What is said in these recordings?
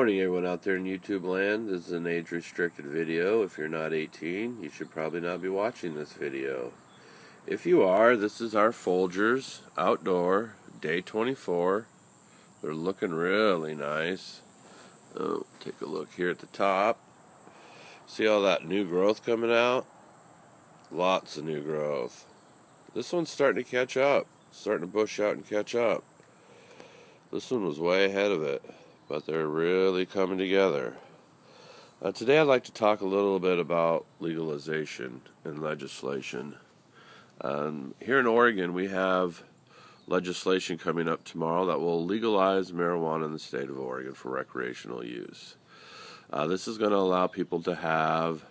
morning, everyone out there in YouTube land. This is an age-restricted video. If you're not 18, you should probably not be watching this video. If you are, this is our Folgers Outdoor Day 24. They're looking really nice. Oh, take a look here at the top. See all that new growth coming out? Lots of new growth. This one's starting to catch up. Starting to bush out and catch up. This one was way ahead of it, but they're really coming together. Today I'd like to talk a little bit about legalization and legislation. Here in Oregon we have legislation coming up tomorrow that will legalize marijuana in the state of Oregon for recreational use. This is going to allow people to have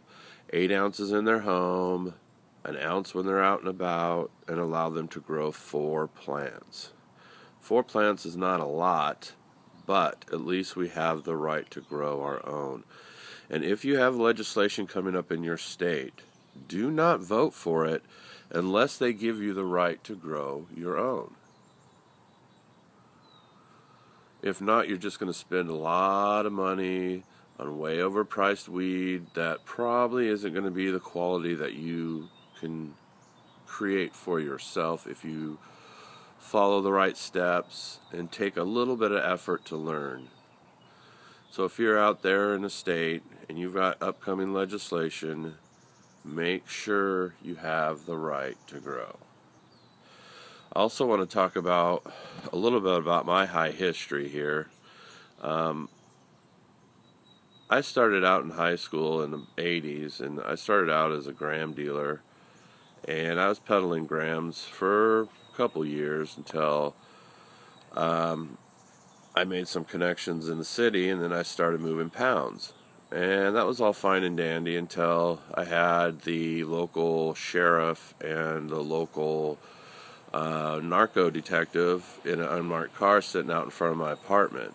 8 ounces in their home, an ounce when they're out and about, and allow them to grow 4 plants. 4 plants is not a lot, but at least we have the right to grow our own. And if you have legislation coming up in your state, do not vote for it unless they give you the right to grow your own. If not, you're just going to spend a lot of money on way overpriced weed that probably isn't going to be the quality that you can create for yourself if you follow the right steps and take a little bit of effort to learn. So if you're out there in a state and you've got upcoming legislation, make sure you have the right to grow. I also want to talk about a little bit about my high history here. I started out in high school in the 80s, and I started out as a gram dealer, and I was peddling grams for couple years until I made some connections in the city, and then I started moving pounds, and that was all fine and dandy until I had the local sheriff and the local narco detective in an unmarked car sitting out in front of my apartment.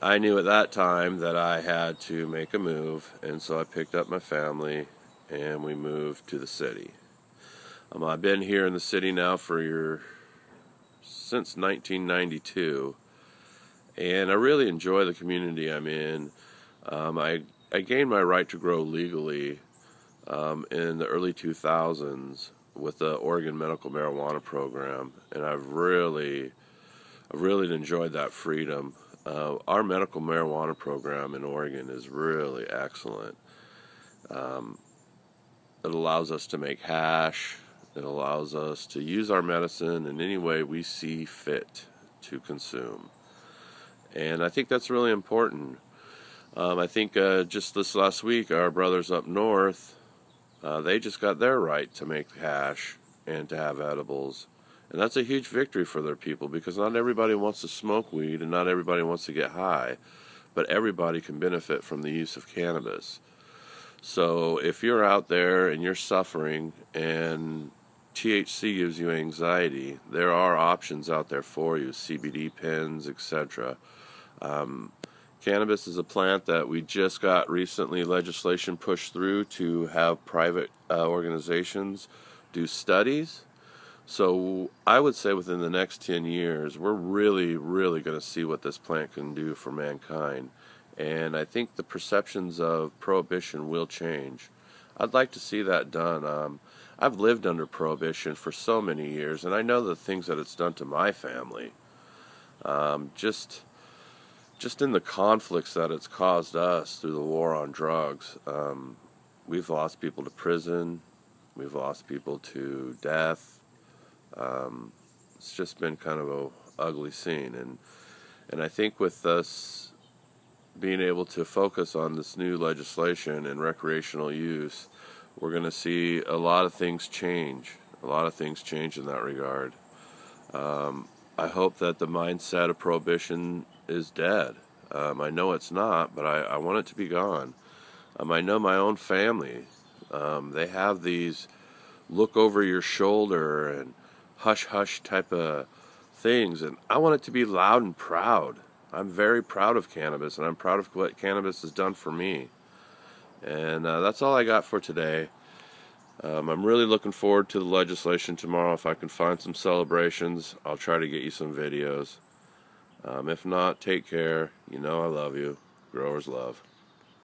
I knew at that time that I had to make a move, and so I picked up my family and we moved to the city. I've been here in the city now since 1992, and I really enjoy the community I'm in. I gained my right to grow legally in the early 2000s with the Oregon Medical Marijuana Program, and I've really enjoyed that freedom. Our medical marijuana program in Oregon is really excellent. It allows us to make hash. It allows us to use our medicine in any way we see fit to consume. And I think that's really important. I think just this last week, our brothers up north, they just got their right to make hash and to have edibles. And that's a huge victory for their people, because not everybody wants to smoke weed and not everybody wants to get high, but everybody can benefit from the use of cannabis. So if you're out there and you're suffering and THC gives you anxiety, there are options out there for you, CBD pens, etc. Cannabis is a plant that we just got recently legislation pushed through to have private organizations do studies. So I would say within the next 10 years, we're really going to see what this plant can do for mankind. And I think the perceptions of prohibition will change. I'd like to see that done. I've lived under prohibition for so many years, and I know the things that it's done to my family. Just in the conflicts that it's caused us through the war on drugs. We've lost people to prison. We've lost people to death. It's just been kind of an ugly scene. And I think with us being able to focus on this new legislation and recreational use, we're going to see a lot of things change. A lot of things change in that regard. I hope that the mindset of prohibition is dead. I know it's not, but I want it to be gone. I know my own family. They have these look over your shoulder and hush-hush type of things, and I want it to be loud and proud. I'm very proud of cannabis, and I'm proud of what cannabis has done for me. And that's all I got for today. I'm really looking forward to the legislation tomorrow. If I can find some celebrations, I'll try to get you some videos. If not, take care. You know I love you. growers love.